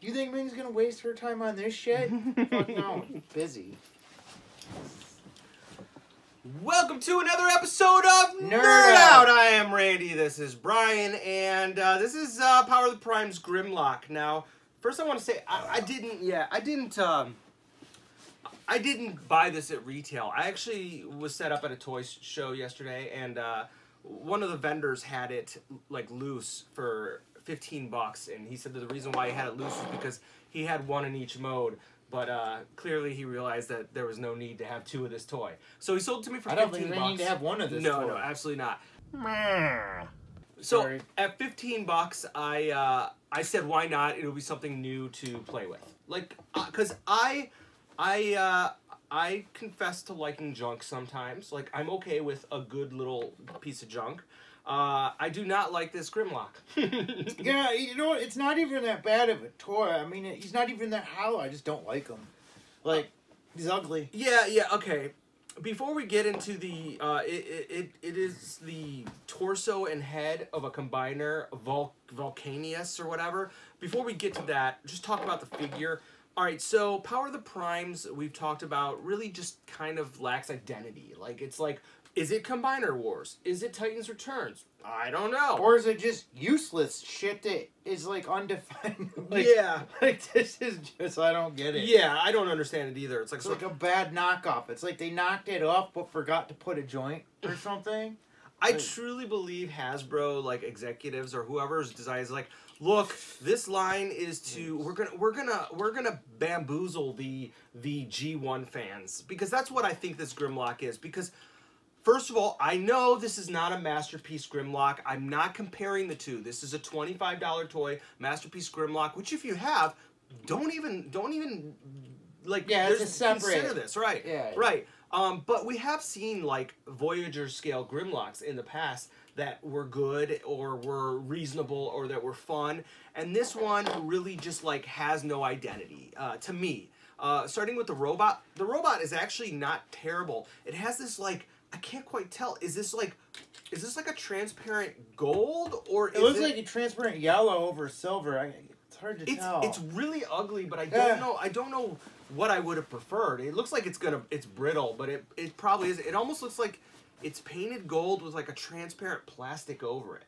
You think Ming's gonna waste her time on this shit? Fuck no. Busy. Welcome to another episode of Nerd Out. Out. I am Randy. This is Brian, and this is Power of the Prime's Grimlock. Now, first I want to say I didn't buy this at retail. I actually was set up at a toy show yesterday, and one of the vendors had it like loose for $15, and he said that the reason why he had it loose is because he had one in each mode. But clearly he realized that there was no need to have two of this toy. So he sold it to me for $15. I don't think we need to have one of this toy. No, absolutely not. So Sorry. at $15, I said, why not? It'll be something new to play with. Like, because I confess to liking junk sometimes. Like, I'm okay with a good little piece of junk. I do not like this Grimlock. Yeah, you know what? It's not even that bad of a toy. I mean, he's not even that hollow. I just don't like him. Like, he's ugly. Yeah, okay. Before we get into the, it is the torso and head of a combiner, Volcanius or whatever. Before we get to that, just talk about the figure. All right, so Power of the Primes, we've talked about, really just kind of lacks identity. Like, it's like, is it Combiner Wars? Is it Titans Returns? I don't know. Or is it just useless shit that is, like, undefined? Like, yeah. Like, this is just, I don't get it. Yeah, I don't understand it either. It's Like a bad knockoff. It's like they knocked it off but forgot to put a joint or something. I truly believe Hasbro, like, executives or whoever's designs, like, look, this line is to we're gonna bamboozle the G1 fans, because that's what I think this Grimlock is. Because first of all, I know this is not a Masterpiece Grimlock. I'm not comparing the two. This is a $25 toy, Masterpiece Grimlock, which if you have, don't even like, it's a separate. Consider this, right? Yeah. Right. But we have seen like Voyager scale Grimlocks in the past that were good or were reasonable or that were fun, and this one really just like has no identity to me. Starting with the robot is actually not terrible. It has this like, I can't quite tell. Is this like a transparent gold, or It looks like a transparent yellow over silver. It's hard to tell. It's really ugly, but I don't know. I don't know what I would have preferred. It looks like it's brittle, but it probably is. It almost looks like it's painted gold with like a transparent plastic over it.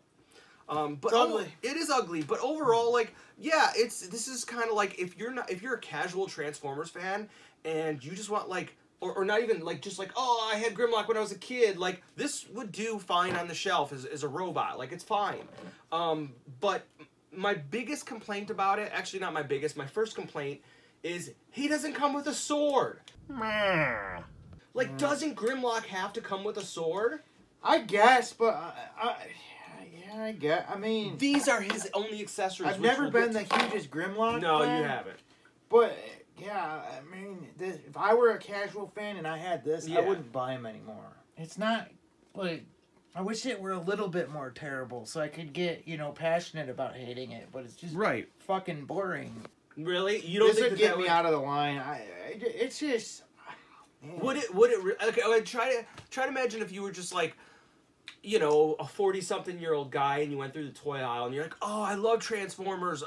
But it's ugly. It is ugly, but overall, like, yeah, this is kind of like if you're a casual Transformers fan and you just want like, or not even like, just like, oh, I had Grimlock when I was a kid, like, this would do fine on the shelf as a robot. Like, it's fine. But my biggest complaint about it, actually not my biggest, my first complaint is he doesn't come with a sword. Like, doesn't Grimlock have to come with a sword? I guess, but I guess. I mean, these are his only accessories. I've never been the hugest Grimlock No, fan, you haven't. But yeah, I mean, if I were a casual fan and I had this, I wouldn't buy him anymore. It's not like, I wish it were a little bit more terrible so I could get, passionate about hating it, but it's just fucking boring. Really? You don't this think would get me out of the line? It's just. Would it? Okay, I would try to imagine if you were just like, a 40-something-year-old guy and you went through the toy aisle and you're like, oh, I love Transformers.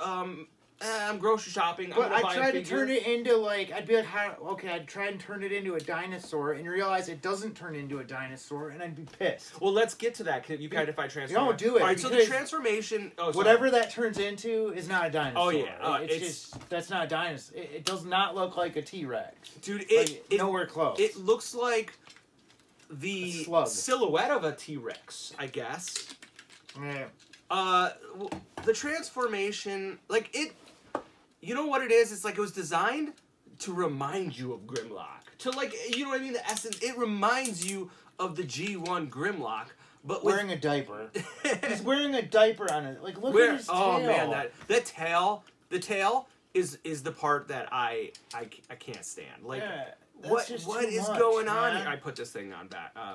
I'm grocery shopping. But I tried to turn it into like, I'd be like, I'd try and turn it into a dinosaur and realize it doesn't turn into a dinosaur, and I'd be pissed. Well, let's get to that. You kind of find Transformers. Don't do it. All right, so the transformation. Whatever that turns into is not a dinosaur. Oh yeah, it's just, that's not a dinosaur. It does not look like a T-Rex. Dude, nowhere close. It looks like the silhouette of a T-Rex, I guess. Yeah. The transformation, like it. You know what it is? It's like it was designed to remind you of Grimlock. To like, you know what I mean? The essence. It reminds you of the G1 Grimlock, but wearing a diaper. He's wearing a diaper on it. Like, look at his tail. Oh man, that tail. The tail is the part that I can't stand. Like, what is going on here? I put this thing on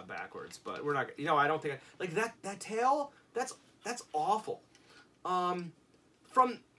backwards, but we're not. I don't think like that tail. That's awful.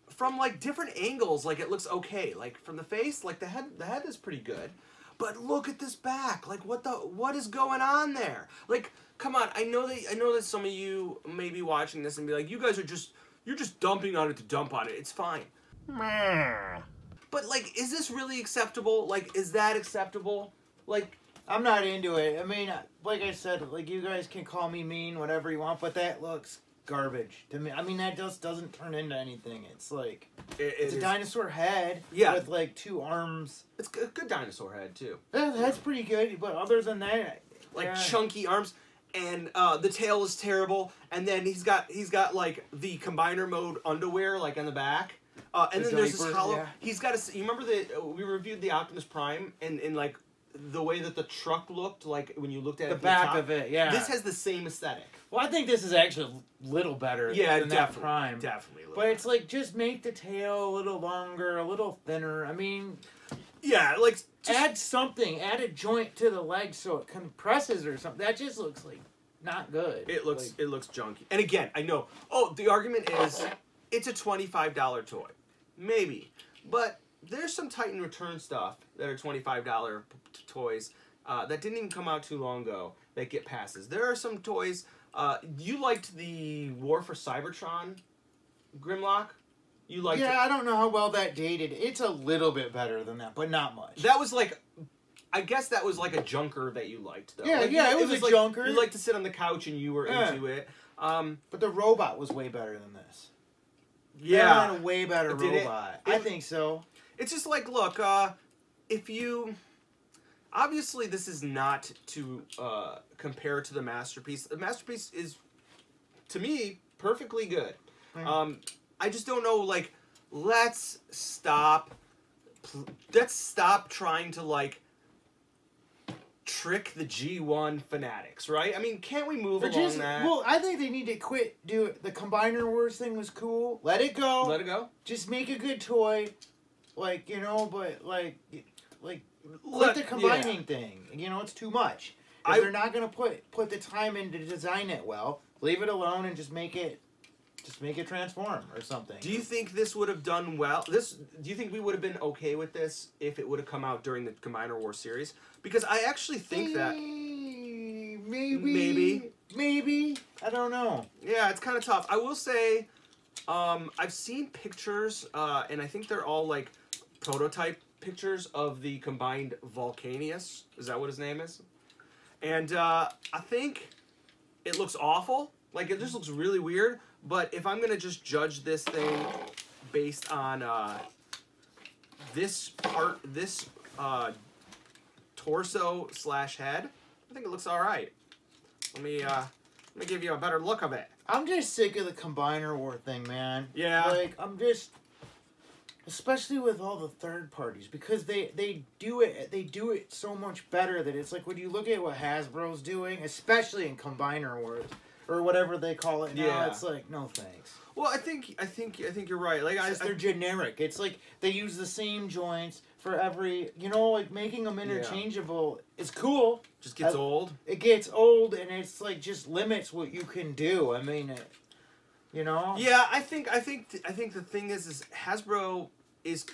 From like different angles, like it looks okay. Like from the face, like the head is pretty good. But look at this back. Like what is going on there? Like, come on. I know that some of you may be watching this and be like, you guys you're just dumping on it to dump on it. It's fine. But, like, is this really acceptable? Like, is that acceptable? Like, I'm not into it. I mean, like I said, like, you guys can call me mean, whatever you want, but that looks garbage to me. I mean, that just doesn't turn into anything. It's like, it's a dinosaur head with, like, 2 arms. It's a good dinosaur head, too. That's pretty good, but other than that... Like, chunky arms, and the tail is terrible, and then he's got like, the combiner mode underwear, like, on the back. And then there's this hollow... Yeah. He's got a... You remember we reviewed the Optimus Prime, and like, the way that the truck looked, like, when you looked at the back of it, yeah. This has the same aesthetic. Well, I think this is actually a little better than that Prime. Definitely. But it's like, just make the tail a little longer, a little thinner. I mean... Yeah, like... add something. Add a joint to the leg so it compresses or something. That just looks like not good. It looks junky. And again, I know. Oh, the argument is it's a $25 toy. Maybe. But there's some Titan Return stuff that are $25 toys that didn't even come out too long ago that get passes. There are some toys. You liked the War for Cybertron Grimlock? You liked it. I don't know how well that dated. It's a little bit better than that, but not much. That was like... I guess that was like a junker that you liked, though. Yeah, like, it was a like, junker. You liked to sit on the couch and you were into it. But the robot was way better than this. Yeah. Had a way better robot. I think so. It's just like, look, if you... Obviously, this is not to compare to the Masterpiece. The Masterpiece is, to me, perfectly good. I just don't know, like, let's stop trying to, like, trick the G1 fanatics, right? I mean, can't we move along that? Well, I think they need to quit doing the Combiner Wars thing was cool. Let it go. Let it go. Just make a good toy, like, you know, but, like the combining thing. You know, it's too much. If they're not going to put the time in to design it well, leave it alone and just make it transform or something. Do you think this would have done well? Do you think we would have been okay with this if it would have come out during the Combiner War series? Because I actually think that... Maybe. I don't know. Yeah, it's kind of tough. I will say, I've seen pictures, and I think they're all, like, prototype pictures of the combined Volcanius. Is that what his name is? And I think it looks awful. Like, it just looks really weird. But if I'm going to just judge this thing based on this torso/head, I think it looks all right. Let me give you a better look of it. I'm just sick of the Combiner War thing, man. Yeah. Like, I'm just... Especially with all the third parties, because they do it so much better that it's like when you look at what Hasbro's doing, especially in Combiner Wars or whatever they call it now, it's like, no thanks. Well, I think you're right. Like, they're generic. It's like they use the same joints for every, you know, like making them interchangeable is cool. Just gets old. It gets old, and it's like just limits what you can do. I mean, you know. Yeah, I think the thing is Hasbro is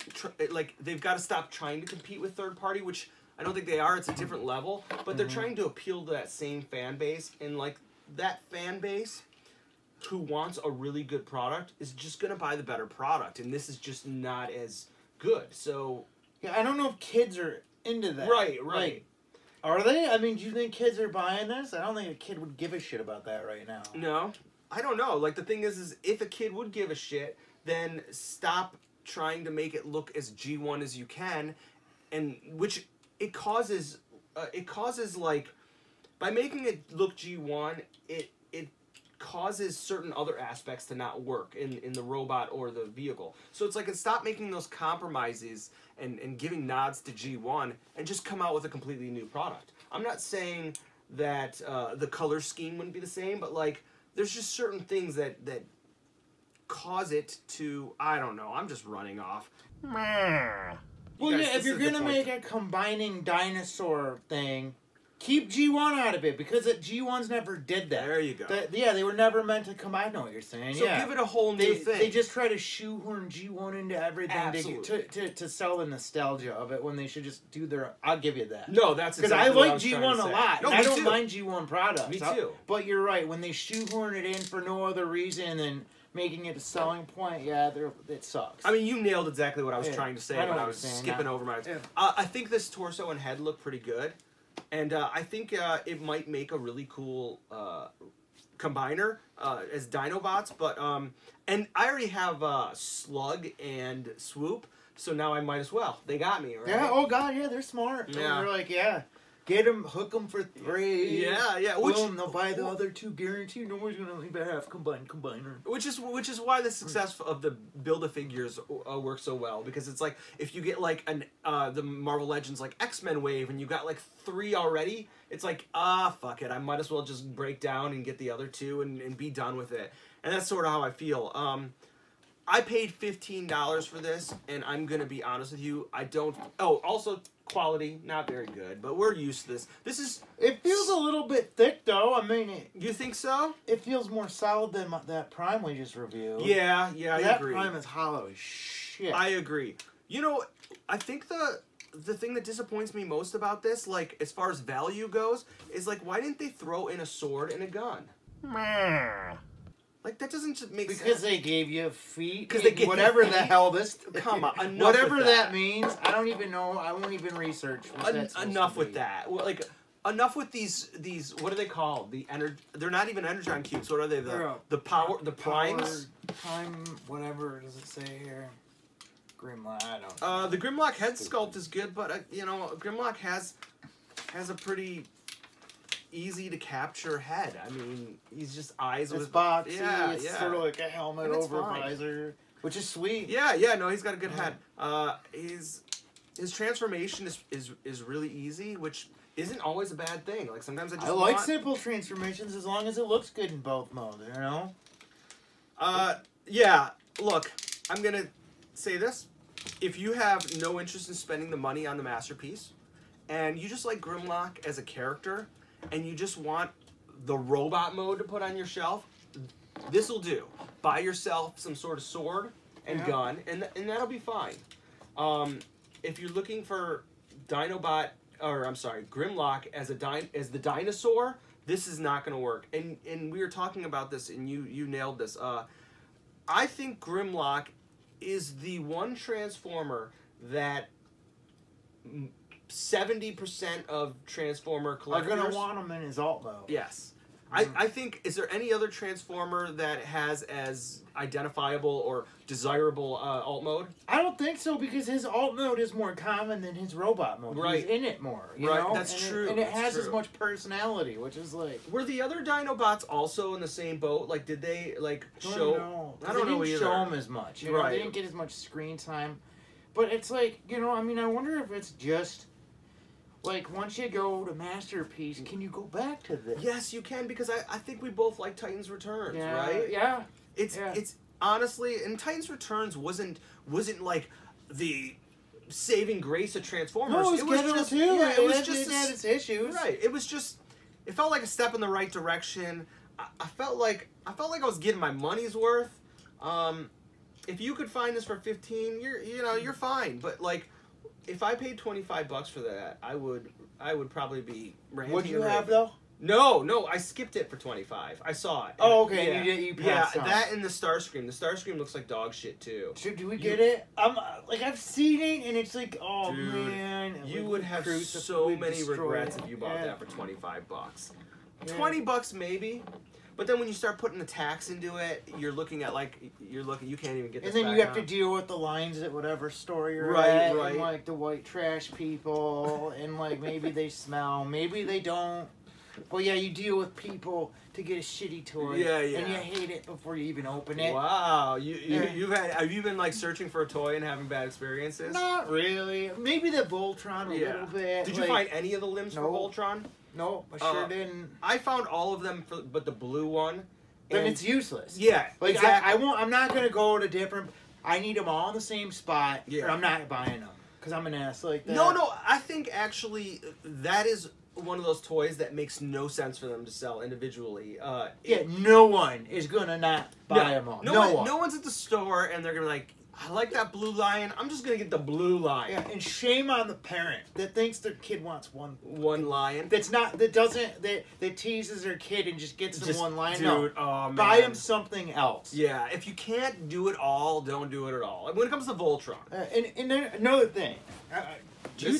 like they've got to stop trying to compete with third party, which I don't think they are. It's a different level, but they're trying to appeal to that same fan base, and like that fan base who wants a really good product is just gonna buy the better product, and this is just not as good. So yeah, I don't know if kids are into that. Right. Like, are they? I mean, do you think kids are buying this? I don't think a kid would give a shit about that right now. No, I don't know. Like, the thing is if a kid would give a shit, then stop trying to make it look as G1 as you can, and which it causes like, by making it look G1, it causes certain other aspects to not work in the robot or the vehicle. So it's like, stop making those compromises and giving nods to G1 and just come out with a completely new product. I'm not saying that the color scheme wouldn't be the same, but like, there's just certain things that cause it to, I don't know, I'm just running off. Well, yeah, if you're going to make a combining dinosaur thing, keep G1 out of it, because G1's never did that. There you go. They were never meant to combine. I know what you're saying. So give it a whole new thing. They just try to shoehorn G1 into everything. Absolutely. To sell the nostalgia of it, when they should just do their... I'll give you that. No, that's exactly because I like G1 a lot. No, and I don't mind G1 products. Me too. But you're right. When they shoehorn it in for no other reason than making it a selling point, yeah, it sucks. I mean, you nailed exactly what I was trying to say, but I was skipping over mine. Yeah. I think this torso and head look pretty good, and I think it might make a really cool combiner as Dinobots. But and I already have Slug and Swoop, so now I might as well. They got me, right? Yeah. Oh God, yeah, they're smart. Yeah. They're like, yeah. Get them, hook them for 3. Yeah. Boom, they'll buy the other 2 guaranteed. Nobody's gonna leave a half combiner. Which is why the success of the Build-A-Figures works so well, because it's like if you get like the Marvel Legends like X-Men wave and you got like 3 already, it's like fuck it, I might as well just break down and get the other 2 and be done with it. And that's sort of how I feel. I paid $15 for this, and I'm gonna be honest with you, I don't. Oh, also. Quality, not very good, but we're used to this. This is... It feels a little bit thick, though. I mean... You think so? It feels more solid than that Prime we just reviewed. Yeah, I agree. That Prime is hollow as shit. I agree. You know, I think the thing that disappoints me most about this, like, as far as value goes, is, like, why didn't they throw in a sword and a gun? Like, that doesn't just make sense. Because they gave you feet. Because they gave whatever the hell this... Come on, whatever that means, I don't even know. I won't even research what that's enough with that. Like, enough with these, what are they called? They're not even Energon cubes. What are they? The primes? Prime, whatever does it say here? Grimlock, I don't know. The Grimlock head sculpt is good, but, you know, Grimlock has a pretty... easy to capture head. I mean, he's just eyes it's with boxy. It's sort of like a helmet over visor, which is sweet. Yeah, no, he's got a good head. His transformation is really easy, which isn't always a bad thing. Like sometimes I like simple transformations as long as it looks good in both modes, you know? Yeah, look, I'm gonna say this. If you have no interest in spending the money on the Masterpiece, and you just like Grimlock as a character, and you just want the robot mode to put on your shelf, this'll do. Buy yourself some sort of sword and gun, and that'll be fine. If you're looking for Grimlock as the Dinosaur, this is not going to work. And we were talking about this, and you nailed this. I think Grimlock is the one Transformer that 70% of Transformer collectors are going to want him in his alt mode. Yes. I think, is there any other Transformer that has as identifiable or desirable alt mode? I don't think so, because his alt mode is more common than his robot mode. Right. He's in it more. You know? That's true. And it has as much personality, which is like... Were the other Dinobots also in the same boat? Like, did they, like, show... I don't know either. They didn't show him as much. You know? They didn't get as much screen time. But it's like, you know, I mean, I wonder if it's just... Like, once you go to Masterpiece, can you go back to this? Yes, you can, because I think we both like Titans Returns, right? Yeah. It's honestly, and Titans Returns wasn't like the saving grace of Transformers. No, it was just too. Yeah, it was just had its issues. Right. It was just, it felt like a step in the right direction. I felt like I was getting my money's worth. If you could find this for $15, you're fine. But like, if I paid $25 for that, I would probably be ranting. What'd you have though? No, I skipped it for $25. I saw it. Oh, okay. You passed on. That and the Starscream. The Starscream looks like dog shit too. Do we get it? I've seen it, and it's like, oh dude, man, you would have so many regrets if you bought that for $25. Yeah. $20 maybe. But then when you start putting the tax into it, you're looking at you can't even get this. And then you have to deal with the lines at whatever store you're at, and like the white trash people, and like maybe they smell, maybe they don't. Well, yeah, you deal with people to get a shitty toy, and you hate it before you even open it. Wow, have you been like searching for a toy and having bad experiences? Not really. Maybe the Voltron a little bit. Did you find any of the limbs for Voltron? No, I sure didn't. I found all of them, but the blue one. Then it's useless. Yeah, like exactly. I'm not gonna go to different. I need them all in the same spot. Yeah. Or I'm not buying them because I'm an ass like that. No. I think actually that is one of those toys that makes no sense for them to sell individually. No one is gonna not buy them all. No one's at the store and they're gonna be like, I like that blue lion. I'm just gonna get the blue lion. Yeah, and shame on the parent that thinks their kid wants one lion. That teases their kid and just gets them one lion. Dude, no, oh man. buy him something else. Yeah, if you can't do it all, don't do it at all. When it comes to Voltron. And then another thing, do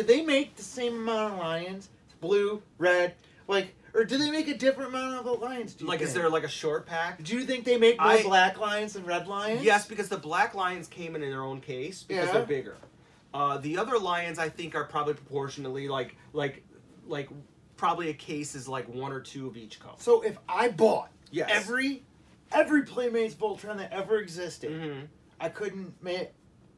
they make the same amount of lions, blue, red, like? Or do they make a different amount of the lions? Like, is there like a short pack? Do you think they make more black lions than red lions? Yes, because the black lions came in their own case because they're bigger. The other lions, I think, are probably proportionally like probably a case is like 1 or 2 of each color. So if I bought every Playmates Voltron that ever existed, I couldn't make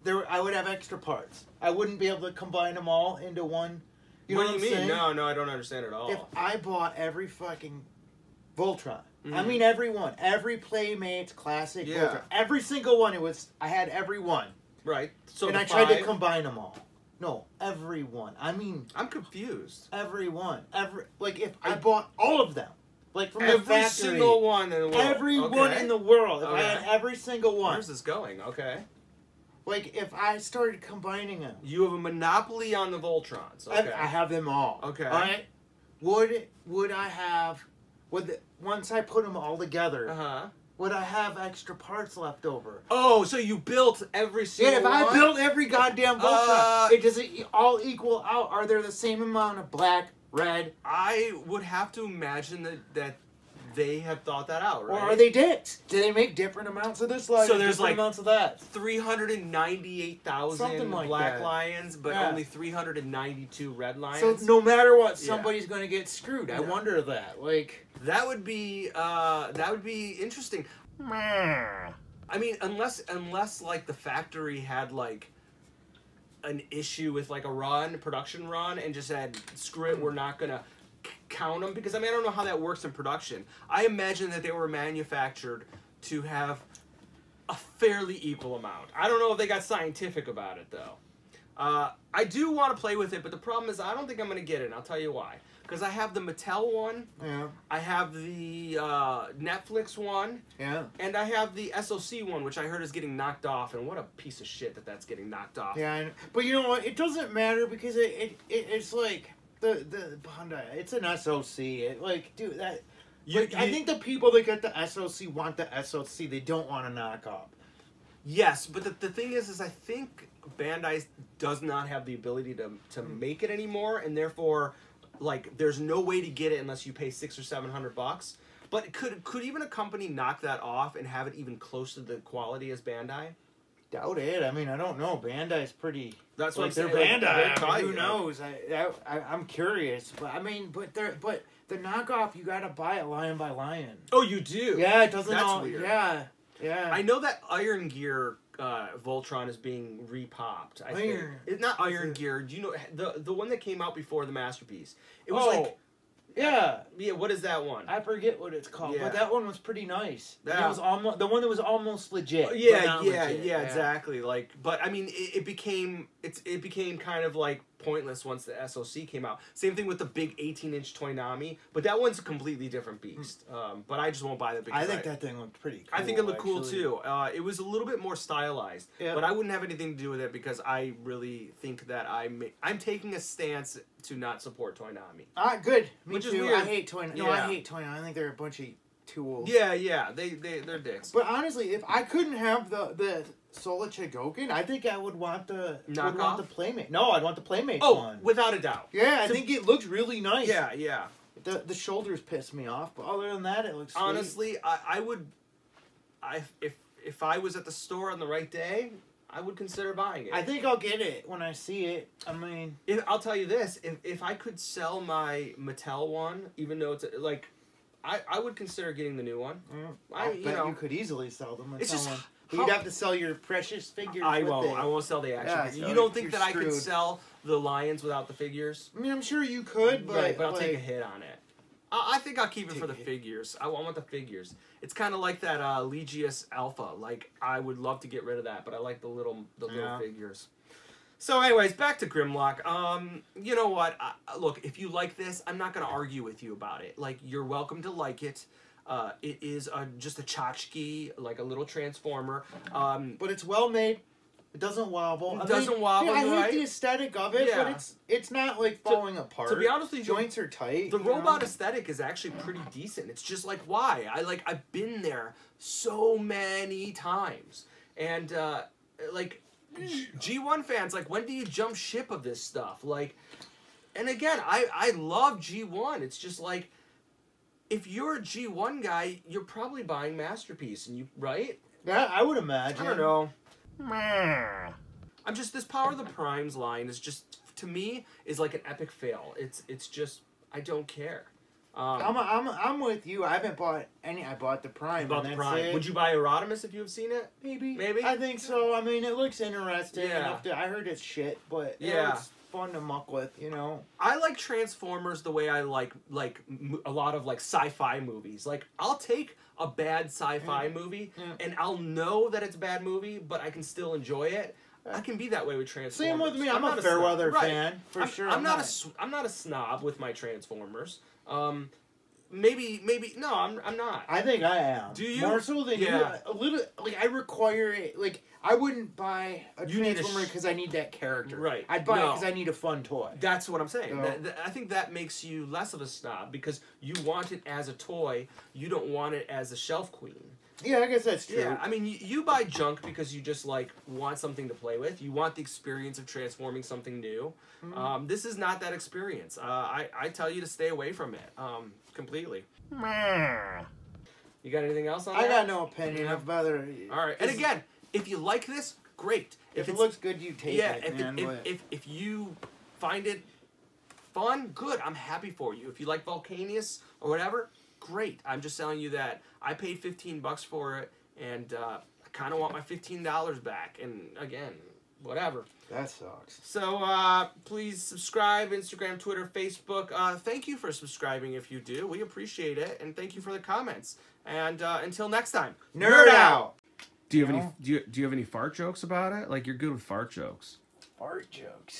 I would have extra parts. I wouldn't be able to combine them all into one. You know what do you mean? Saying? No, I don't understand at all. If I bought every fucking Voltron, I mean every one, every Playmates classic Voltron, every single one, I had every one. Right. So and I tried to combine them all. No, every one. I mean, I'm confused. Every one. If I bought all of them. Like from every the factory. Single one in the world. Every one in the world. If Okay. I had every single one. Where's this going? Okay. Like, if I started combining them. You have a monopoly on the Voltrons. Okay. I have them all. Okay. All right? Would I have... once I put them all together, would I have extra parts left over? Oh, so you built every single one? Yeah, if I built every goddamn Voltron, does it all equal out? Are there the same amount of black, red? I would have to imagine that they have thought that out, right? Or are they dicks? Do they make different amounts of this lion? So there's different amounts of that. 398,000 like black that. Lions, but only 392 red lions. So no matter what, somebody's going to get screwed. I wonder that. Like that would be interesting. I mean, unless like the factory had like an issue with like a production run, and just said, screw it, we're not gonna count them, because I mean, I don't know how that works in production. I imagine that they were manufactured to have a fairly equal amount. I don't know if they got scientific about it though. I do want to play with it, but the problem is I don't think I'm going to get it, and I'll tell you why. Because I have the Mattel one, I have the Netflix one, and I have the SOC one, which I heard is getting knocked off, and what a piece of shit that's getting knocked off. Yeah, but you know what? It doesn't matter, because it's like the Bandai. It's an SOC. Dude, that. I think the people that get the SOC want the SOC. They don't want to knock off. Yes, but the thing is I think Bandai does not have the ability to make it anymore, and therefore, like, there's no way to get it unless you pay $600 or $700. But could even a company knock that off and have it even close to the quality as Bandai? Doubt it. I mean, I don't know. Bandai's pretty. That's what they're I'm saying. Bandai. I mean, who knows? I'm curious, but I mean, but the knockoff, you gotta buy it lion by lion. Oh, you do? Yeah, it doesn't. That's weird. Yeah. I know that Iron Gear Voltron is being repopped. I think it's not Iron Gear. Do you know the one that came out before the Masterpiece? It was yeah. What is that one? I forget what it's called, but that one was pretty nice. Yeah. It was almost the one that was almost legit. Yeah, exactly. Like, but I mean, it became kind of like pointless once the SOC came out. Same thing with the big 18-inch Toynami, but that one's a completely different beast. But I just won't buy that because I think that thing looked pretty cool. I think it looked cool too. It was a little bit more stylized, but I wouldn't have anything to do with it because I really think that I'm taking a stance to not support Toynami. Good. Me Which too. is weird. I hate Toynami. No, I hate Toynami. I think they're a bunch of tools. Yeah. They're dicks. But honestly, if I couldn't have the Sola Chogokin, I think I would want the Playmate. No, I'd want the Playmate one. Without a doubt. Yeah, I think it looks really nice. Yeah. The shoulders piss me off, but other than that, it looks sweet. Honestly, I would, if I was at the store on the right day, I would consider buying it. I think I'll get it when I see it. I mean, I'll tell you this: if I could sell my Mattel one, even though it's like, I would consider getting the new one. You could easily sell them. It's just. You'd have to sell your precious figures. I won't sell the action figures. You don't think that I could sell the lions without the figures? I mean, I'm sure you could, but I'll take a hit on it. I think I'll keep it for the figures. I want the figures. It's kind of like that Legius Alpha. Like, I would love to get rid of that, but I like the little figures. So, anyways, back to Grimlock. You know what? Look, if you like this, I'm not going to argue with you about it. Like, you're welcome to like it. It is just a tchotchke, like a little transformer. But it's well made. It doesn't wobble. It doesn't wobble. Yeah, I hate right? the aesthetic of it, Yeah. but it's not like falling apart. To be honest with you, joints are tight. The robot aesthetic is actually pretty decent. It's just like, why? I've been there so many times, and like G1 fans, like, when do you jump ship of this stuff? Like, and again, I love G1. It's just like, if you're a G1 guy, you're probably buying Masterpiece, and right? Yeah, I would imagine. I don't know. I'm just, this Power of the Primes line is just, to me, is like an epic fail. It's just, I don't care. I'm with you. I haven't bought any. I bought the Prime. You bought the Prime. Would you buy Erotimus if you have seen it? Maybe. I think so. I mean, it looks interesting. Yeah. I heard it's shit, but yeah, it's fun to muck with. You know. I like Transformers the way I like a lot of like sci-fi movies. Like, I'll take a bad sci-fi movie, and I'll know that it's a bad movie, but I can still enjoy it. I can be that way with Transformers. Same with me. I'm a Fairweather fan for sure. I'm not a snob with my Transformers. Maybe no, I'm not. I think I am. Do you? More so than you. A little, like, I require it. Like, I wouldn't buy a Transformer because I need that character. Right. I'd buy it because I need a fun toy. That's what I'm saying. I think that makes you less of a snob because you want it as a toy. You don't want it as a shelf queen. Yeah, I guess that's true. Yeah, I mean, you buy junk because you just, like, want something to play with. You want the experience of transforming something new. Mm-hmm. This is not that experience. I tell you to stay away from it completely. You got anything else on that? I got no opinion. I'd rather... All right. And again, if you like this, great. If it looks good, you take it, man. If you find it fun, good. I'm happy for you. If you like Volcanius or whatever, great. I'm just telling you that I paid $15 for it, and I kind of want my $15 back. And again, whatever. That sucks. So please subscribe, Instagram, Twitter, Facebook. Thank you for subscribing if you do. We appreciate it, and thank you for the comments. And until next time, nerd out. Do you have any fart jokes about it? Like, you're good with fart jokes. Fart jokes.